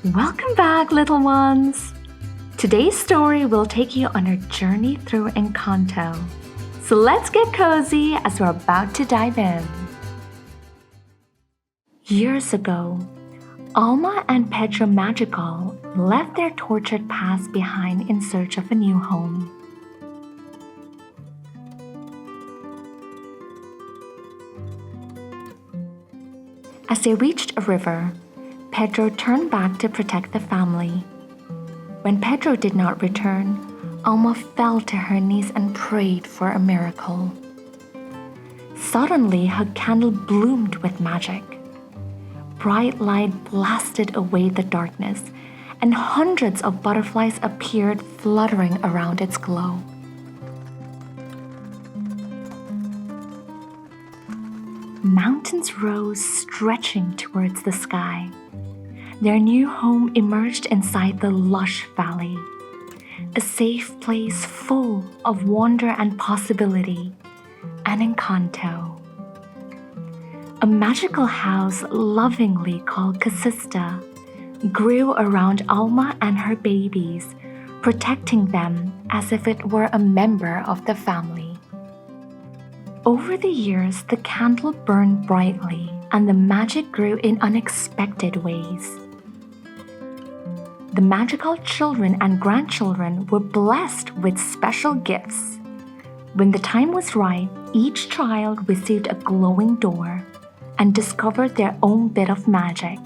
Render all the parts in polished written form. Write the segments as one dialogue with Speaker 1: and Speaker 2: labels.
Speaker 1: Welcome back, little ones! Today's story will take you on a journey through Encanto. So let's get cozy as we're about to dive in. Years ago, Alma and Pedro Magical left their tortured past behind in search of a new home. As they reached a river, Pedro turned back to protect the family. When Pedro did not return, Alma fell to her knees and prayed for a miracle. Suddenly, her candle bloomed with magic. Bright light blasted away the darkness, and hundreds of butterflies appeared fluttering around its glow. Mountains rose, stretching towards the sky. Their new home emerged inside the lush valley, a safe place full of wonder and possibility, an Encanto. A magical house lovingly called Casista grew around Alma and her babies, protecting them as if it were a member of the family. Over the years, the candle burned brightly and the magic grew in unexpected ways. The magical children and grandchildren were blessed with special gifts. When the time was right, each child received a glowing door and discovered their own bit of magic.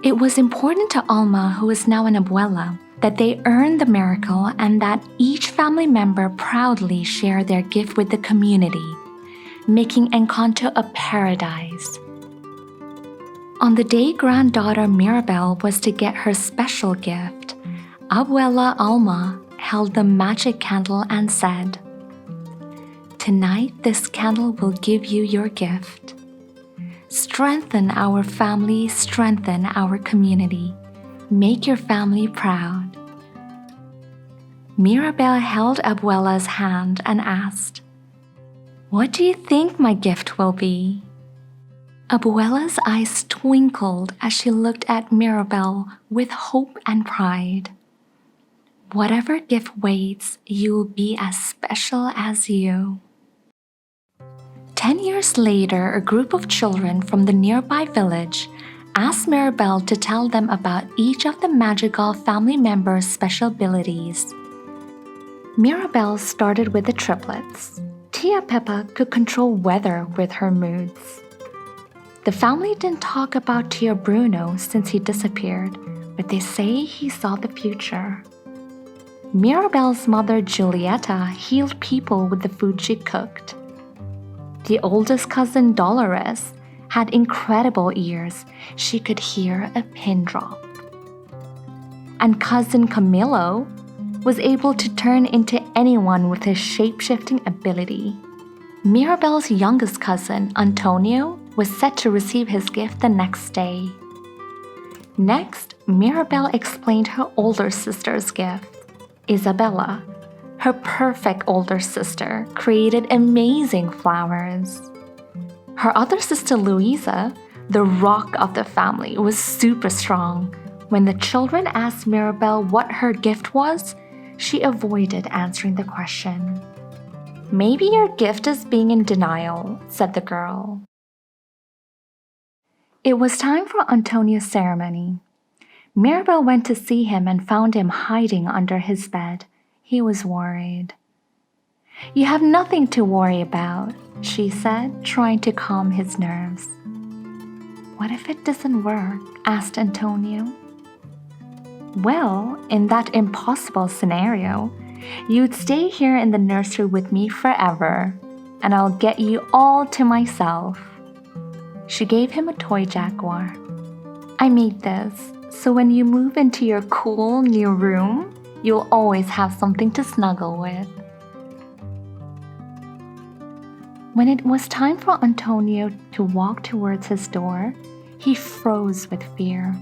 Speaker 1: It was important to Alma, who is now an abuela, that they earned the miracle and that each family member proudly share their gift with the community, making Encanto a paradise. On the day granddaughter Mirabel was to get her special gift, Abuela Alma held the magic candle and said, "Tonight this candle will give you your gift. Strengthen our family, strengthen our community. Make your family proud." Mirabel held Abuela's hand and asked, "What do you think my gift will be?" Abuela's eyes twinkled as she looked at Mirabel with hope and pride. "Whatever gift waits, you will be as special as you." 10 years later, a group of children from the nearby village asked Mirabel to tell them about each of the magical family members' special abilities. Mirabel started with the triplets. Tia Peppa could control weather with her moods. The family didn't talk about Tio Bruno since he disappeared, but they say he saw the future. Mirabel's mother Julieta healed people with the food she cooked. The oldest cousin Dolores had incredible ears. She could hear a pin drop. And cousin Camilo was able to turn into anyone with his shape-shifting ability. Mirabel's youngest cousin, Antonio, was set to receive his gift the next day. Next, Mirabel explained her older sister's gift. Isabella, her perfect older sister, created amazing flowers. Her other sister Luisa, the rock of the family, was super strong. When the children asked Mirabel what her gift was, she avoided answering the question. "Maybe your gift is being in denial," said the girl. It was time for Antonio's ceremony. Mirabel went to see him and found him hiding under his bed. He was worried. "You have nothing to worry about," she said, trying to calm his nerves. "What if it doesn't work?" asked Antonio. "Well, in that impossible scenario, you'd stay here in the nursery with me forever, and I'll get you all to myself." She gave him a toy jaguar. "I made this, so when you move into your cool new room, you'll always have something to snuggle with." When it was time for Antonio to walk towards his door, he froze with fear.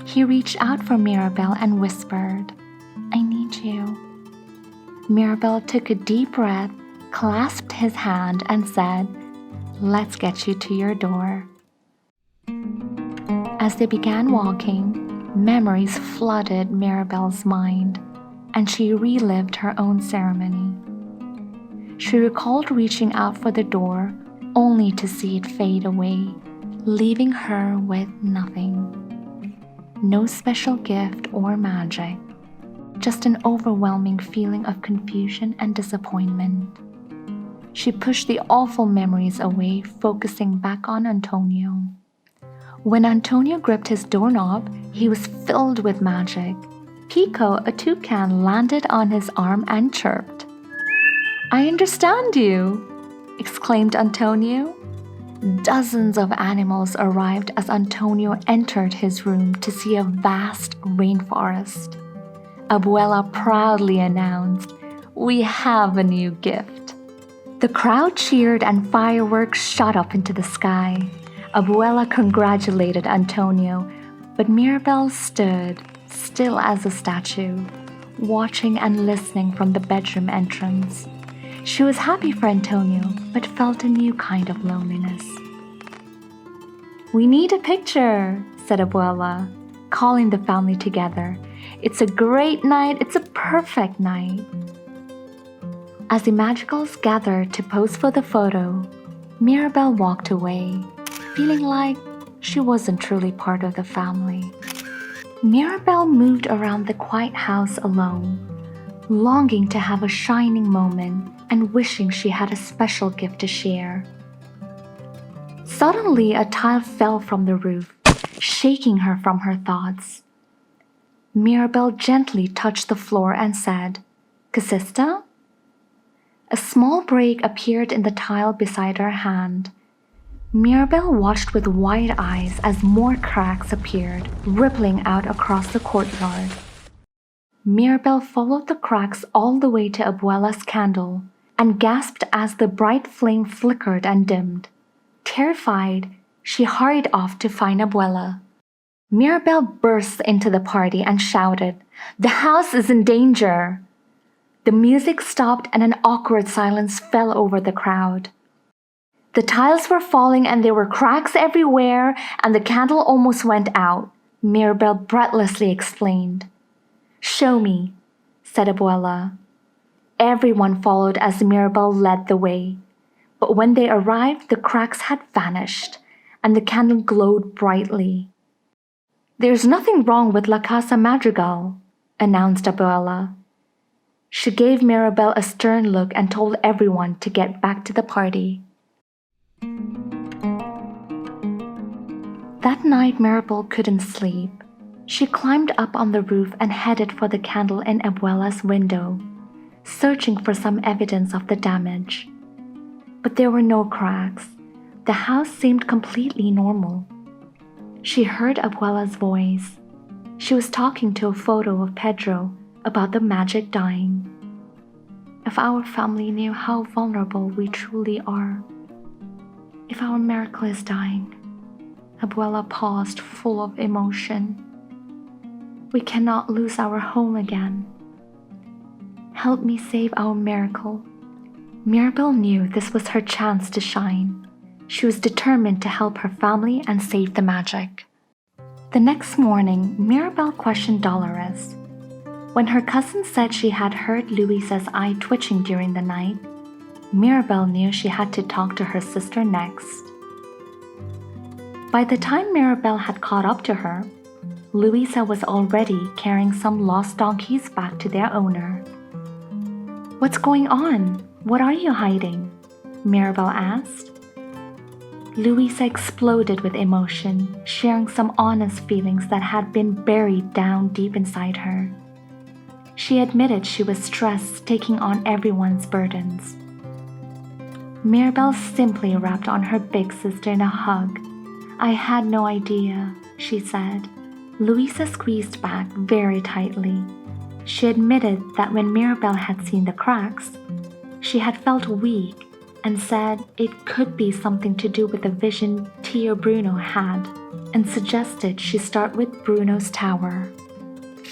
Speaker 1: He reached out for Mirabel and whispered, "I need you." Mirabel took a deep breath, clasped his hand, and said, "Let's get you to your door." As they began walking, memories flooded Mirabel's mind, and she relived her own ceremony. She recalled reaching out for the door, only to see it fade away, leaving her with nothing. No special gift or magic, just an overwhelming feeling of confusion and disappointment. She pushed the awful memories away, focusing back on Antonio. When Antonio gripped his doorknob, he was filled with magic. Pico, a toucan, landed on his arm and chirped. "I understand you," exclaimed Antonio. Dozens of animals arrived as Antonio entered his room to see a vast rainforest. Abuela proudly announced, "We have a new gift." The crowd cheered and fireworks shot up into the sky. Abuela congratulated Antonio, but Mirabel stood, still as a statue, watching and listening from the bedroom entrance. She was happy for Antonio, but felt a new kind of loneliness. "We need a picture," said Abuela, calling the family together. "It's a great night, it's a perfect night." As the Magicals gathered to pose for the photo, Mirabel walked away, feeling like she wasn't truly part of the family. Mirabel moved around the quiet house alone, longing to have a shining moment and wishing she had a special gift to share. Suddenly, a tile fell from the roof, shaking her from her thoughts. Mirabel gently touched the floor and said, "Casista?" A small break appeared in the tile beside her hand. Mirabel watched with wide eyes as more cracks appeared, rippling out across the courtyard. Mirabel followed the cracks all the way to Abuela's candle and gasped as the bright flame flickered and dimmed. Terrified, she hurried off to find Abuela. Mirabel burst into the party and shouted, "The house is in danger!" The music stopped and an awkward silence fell over the crowd. The tiles were falling and there were cracks everywhere, and the candle almost went out, Mirabel breathlessly explained. "Show me," said Abuela. Everyone followed as Mirabel led the way. But when they arrived, the cracks had vanished, and the candle glowed brightly. "There's nothing wrong with La Casa Madrigal," announced Abuela. She gave Mirabel a stern look and told everyone to get back to the party. That night, Mirabel couldn't sleep. She climbed up on the roof and headed for the candle in Abuela's window, searching for some evidence of the damage. But there were no cracks. The house seemed completely normal. She heard Abuela's voice. She was talking to a photo of Pedro about the magic dying. If our family knew how vulnerable we truly are. If our miracle is dying. Abuela paused, full of emotion. We cannot lose our home again. Help me save our miracle. Mirabel knew this was her chance to shine. She was determined to help her family and save the magic. The next morning, Mirabel questioned Dolores. When her cousin said she had heard Luisa's eye twitching during the night, Mirabel knew she had to talk to her sister next. By the time Mirabel had caught up to her, Luisa was already carrying some lost donkeys back to their owner. "What's going on? What are you hiding?" Mirabel asked. Luisa exploded with emotion, sharing some honest feelings that had been buried down deep inside her. She admitted she was stressed taking on everyone's burdens. Mirabel simply wrapped on her big sister in a hug. "I had no idea," she said. Luisa squeezed back very tightly. She admitted that when Mirabel had seen the cracks, she had felt weak and said it could be something to do with the vision Tio Bruno had, and suggested she start with Bruno's tower.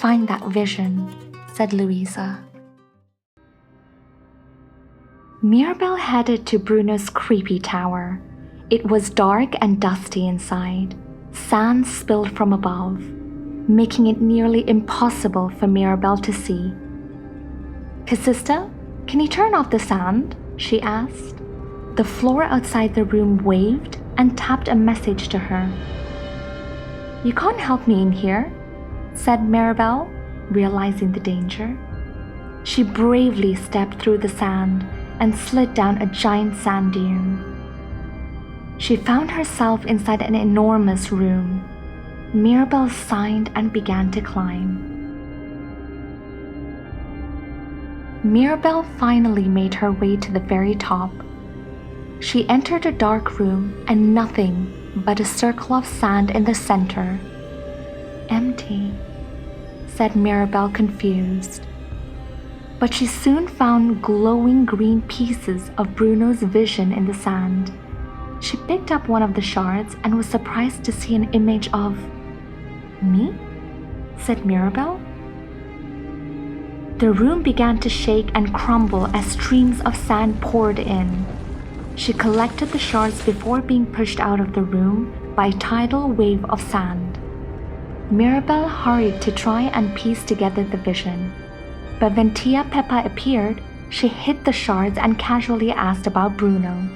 Speaker 1: "Find that vision," said Luisa. Mirabel headed to Bruno's creepy tower. It was dark and dusty inside. Sand spilled from above, making it nearly impossible for Mirabel to see. "Sister, can you turn off the sand?" she asked. The floor outside the room waved and tapped a message to her. "You can't help me in here," said Mirabel, realizing the danger. She bravely stepped through the sand and slid down a giant sand dune. She found herself inside an enormous room. Mirabel sighed and began to climb. Mirabel finally made her way to the very top. She entered a dark room and nothing but a circle of sand in the center. "Empty," said Mirabel, confused. But she soon found glowing green pieces of Bruno's vision in the sand. She picked up one of the shards and was surprised to see an image of "Me?" said Mirabel. The room began to shake and crumble as streams of sand poured in. She collected the shards before being pushed out of the room by a tidal wave of sand. Mirabel hurried to try and piece together the vision. But when Tia Peppa appeared, she hid the shards and casually asked about Bruno.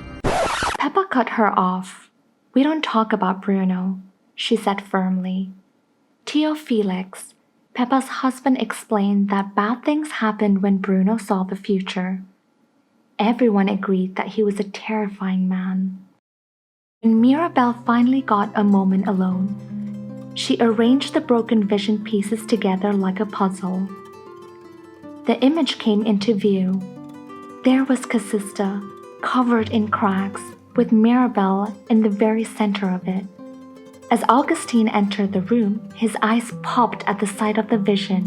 Speaker 1: Peppa cut her off. "We don't talk about Bruno," she said firmly. Tio Felix, Peppa's husband, explained that bad things happened when Bruno saw the future. Everyone agreed that he was a terrifying man. When Mirabel finally got a moment alone, she arranged the broken vision pieces together like a puzzle. The image came into view. There was Casista, covered in cracks, with Mirabel in the very center of it. As Augustine entered the room, his eyes popped at the sight of the vision.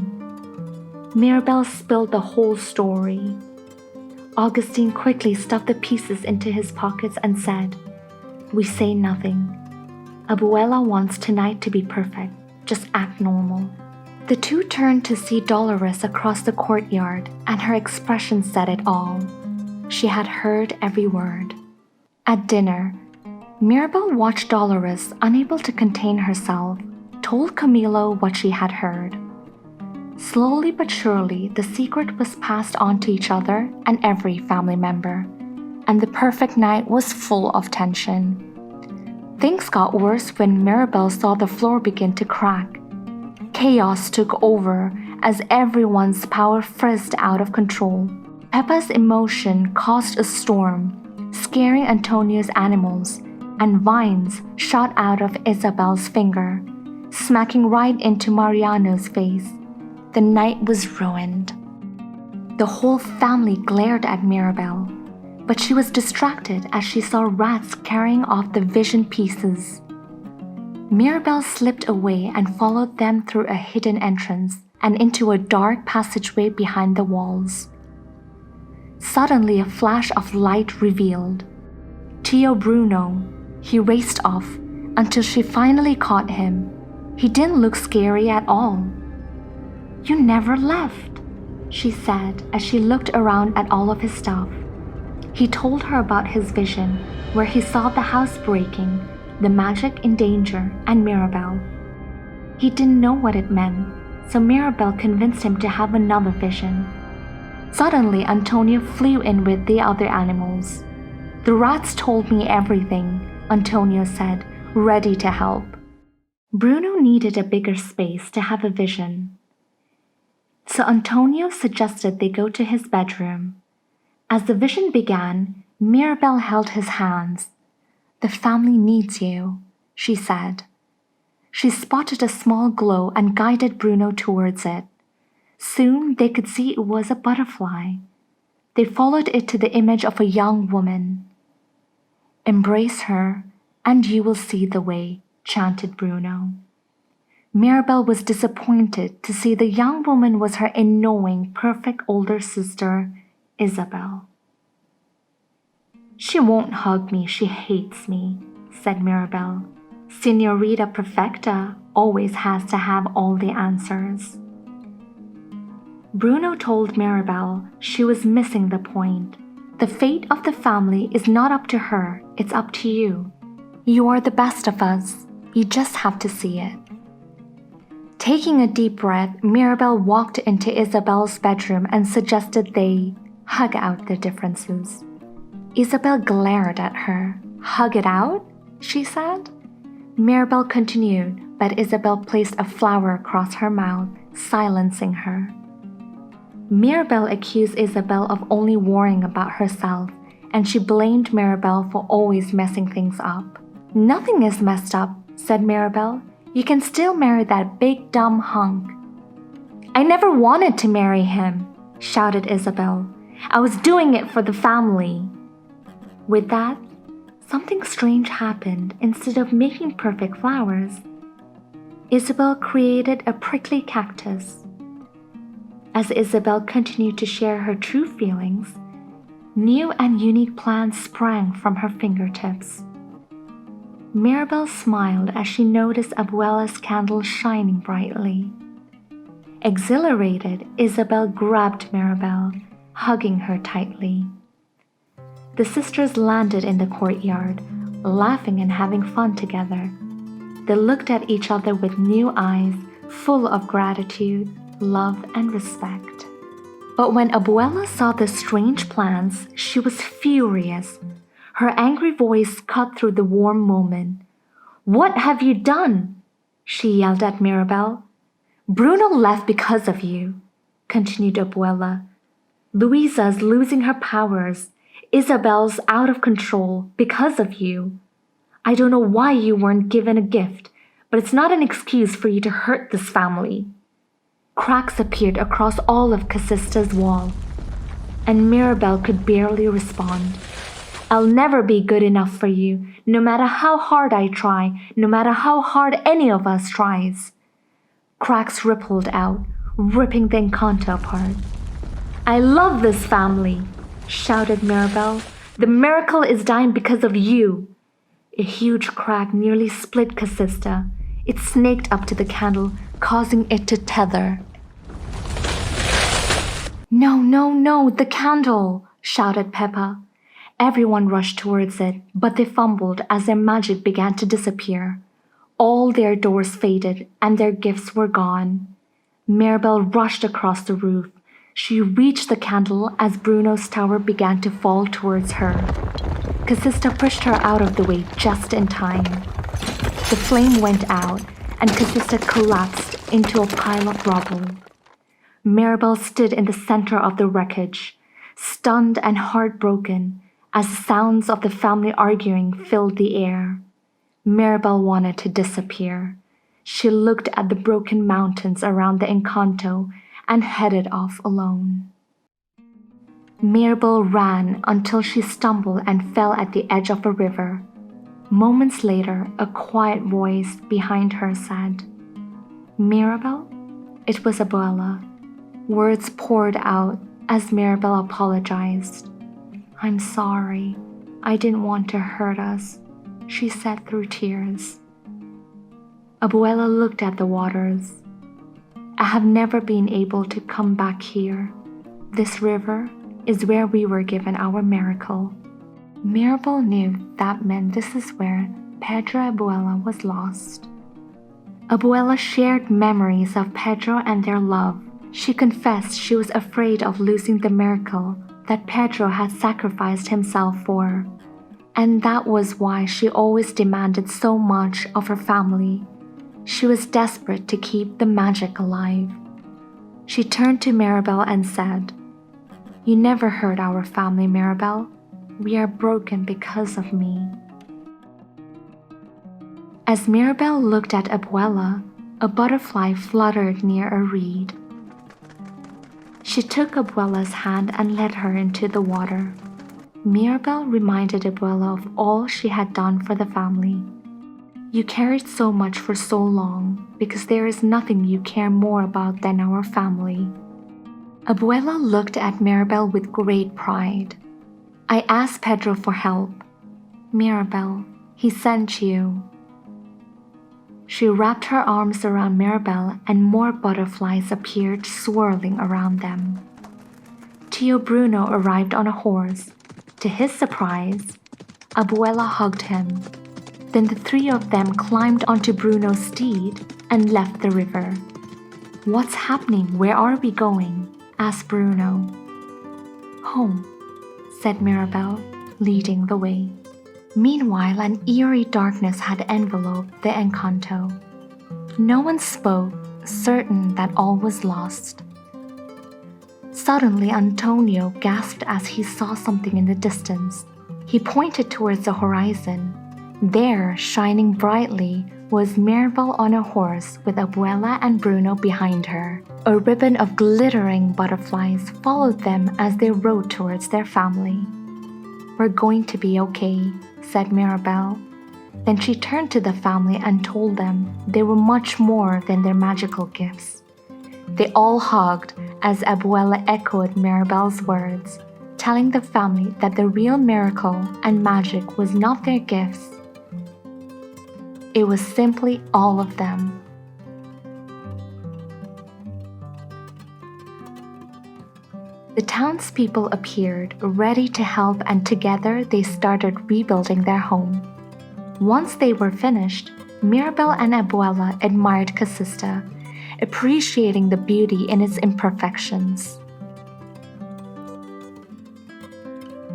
Speaker 1: Mirabel spilled the whole story. Augustine quickly stuffed the pieces into his pockets and said, "We say nothing. Abuela wants tonight to be perfect. Just act normal." The two turned to see Dolores across the courtyard, and her expression said it all. She had heard every word. At dinner, Mirabel watched Dolores, unable to contain herself, told Camilo what she had heard. Slowly but surely, the secret was passed on to each other and every family member, and the perfect night was full of tension. Things got worse when Mirabel saw the floor begin to crack. Chaos took over as everyone's power frizzed out of control. Peppa's emotion caused a storm, scaring Antonio's animals, and vines shot out of Isabel's finger, smacking right into Mariano's face. The night was ruined. The whole family glared at Mirabel, but she was distracted as she saw rats carrying off the vision pieces. Mirabel slipped away and followed them through a hidden entrance and into a dark passageway behind the walls. Suddenly, a flash of light revealed Tio Bruno. He raced off until she finally caught him. He didn't look scary at all. "You never left," she said as she looked around at all of his stuff. He told her about his vision, where he saw the house breaking, the magic in danger, and Mirabel. He didn't know what it meant, so Mirabel convinced him to have another vision. Suddenly, Antonio flew in with the other animals. "The rats told me everything," Antonio said, ready to help. Bruno needed a bigger space to have a vision, so Antonio suggested they go to his bedroom. As the vision began, Mirabel held his hands. "The family needs you," she said. She spotted a small glow and guided Bruno towards it. Soon they could see it was a butterfly. They followed it to the image of a young woman. "Embrace her, and you will see the way," chanted Bruno. Mirabel was disappointed to see the young woman was her annoying, perfect older sister, Isabel. "She won't hug me, she hates me," said Mirabel. "Senorita Perfecta always has to have all the answers." Bruno told Mirabel she was missing the point. The fate of the family is not up to her, it's up to you. You are the best of us. You just have to see it. Taking a deep breath, Mirabel walked into Isabel's bedroom and suggested they hug out their differences. Isabel glared at her. Hug it out? She said. Mirabel continued, but Isabel placed a flower across her mouth, silencing her. Mirabel accused Isabel of only worrying about herself, and she blamed Mirabel for always messing things up. Nothing is messed up, said Mirabel. You can still marry that big dumb hunk. I never wanted to marry him, shouted Isabel. I was doing it for the family. With that, something strange happened. Instead of making perfect flowers, Isabel created a prickly cactus. As Isabel continued to share her true feelings, new and unique plants sprang from her fingertips. Mirabel smiled as she noticed Abuela's candle shining brightly. Exhilarated, Isabel grabbed Mirabel, hugging her tightly. The sisters landed in the courtyard, laughing and having fun together. They looked at each other with new eyes, full of gratitude, love, and respect. But when Abuela saw the strange plants, she was furious. Her angry voice cut through the warm moment. What have you done? She yelled at Mirabel. Bruno left because of you, continued Abuela. Luisa's losing her powers. Isabel's out of control because of you. I don't know why you weren't given a gift, but it's not an excuse for you to hurt this family. Cracks appeared across all of Casista's wall, and Mirabel could barely respond. I'll never be good enough for you, no matter how hard I try, no matter how hard any of us tries. Cracks rippled out, ripping the Encanto apart. I love this family, shouted Mirabel. The miracle is dying because of you. A huge crack nearly split Casista. It snaked up to the candle, causing it to tether. No, no, no, the candle, shouted Peppa. Everyone rushed towards it, but they fumbled as their magic began to disappear. All their doors faded and their gifts were gone. Mirabel rushed across the roof. She reached the candle as Bruno's tower began to fall towards her. Casista pushed her out of the way just in time. The flame went out and Casista collapsed into a pile of rubble. Mirabel stood in the center of the wreckage, stunned and heartbroken, as the sounds of the family arguing filled the air. Mirabel wanted to disappear. She looked at the broken mountains around the Encanto and headed off alone. Mirabel ran until she stumbled and fell at the edge of a river. Moments later, a quiet voice behind her said, Mirabel? It was Abuela. Words poured out as Mirabel apologized. I'm sorry. I didn't want to hurt us, she said through tears. Abuela looked at the waters. I have never been able to come back here. This river is where we were given our miracle. Mirabel knew that meant this is where Pedro Abuela was lost. Abuela shared memories of Pedro and their love. She confessed she was afraid of losing the miracle that Pedro had sacrificed himself for, and that was why she always demanded so much of her family. She was desperate to keep the magic alive. She turned to Mirabel and said, You never hurt our family, Mirabel. We are broken because of me. As Mirabel looked at Abuela, a butterfly fluttered near a reed. She took Abuela's hand and led her into the water. Mirabel reminded Abuela of all she had done for the family. You carried so much for so long because there is nothing you care more about than our family. Abuela looked at Mirabel with great pride. I asked Pedro for help. Mirabel, he sent you. She wrapped her arms around Mirabel and more butterflies appeared swirling around them. Tio Bruno arrived on a horse. To his surprise, Abuela hugged him. Then the three of them climbed onto Bruno's steed and left the river. "What's happening? Where are we going?" asked Bruno. "Home," said Mirabel, leading the way. Meanwhile, an eerie darkness had enveloped the Encanto. No one spoke, certain that all was lost. Suddenly, Antonio gasped as he saw something in the distance. He pointed towards the horizon. There, shining brightly, was Mirabel on a horse with Abuela and Bruno behind her. A ribbon of glittering butterflies followed them as they rode towards their family. "We're going to be okay," said Mirabel. Then she turned to the family and told them they were much more than their magical gifts. They all hugged as Abuela echoed Mirabel's words, telling the family that the real miracle and magic was not their gifts. It was simply all of them. The townspeople appeared, ready to help, and together they started rebuilding their home. Once they were finished, Mirabel and Abuela admired Casista, appreciating the beauty in its imperfections.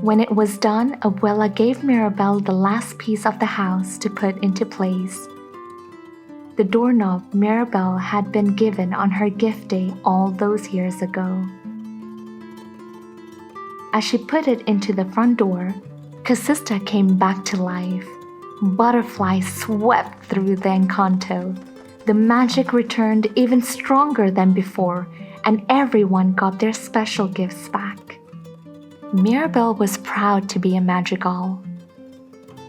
Speaker 1: When it was done, Abuela gave Mirabel the last piece of the house to put into place. The doorknob Mirabel had been given on her gift day all those years ago. As she put it into the front door, Casista came back to life. Butterflies swept through the Encanto. The magic returned even stronger than before, and everyone got their special gifts back. Mirabel was proud to be a magical,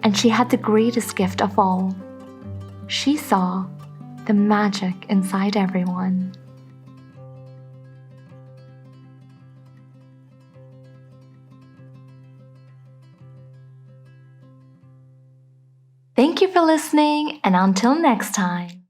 Speaker 1: and she had the greatest gift of all. She saw the magic inside everyone. Thank you for listening, and until next time.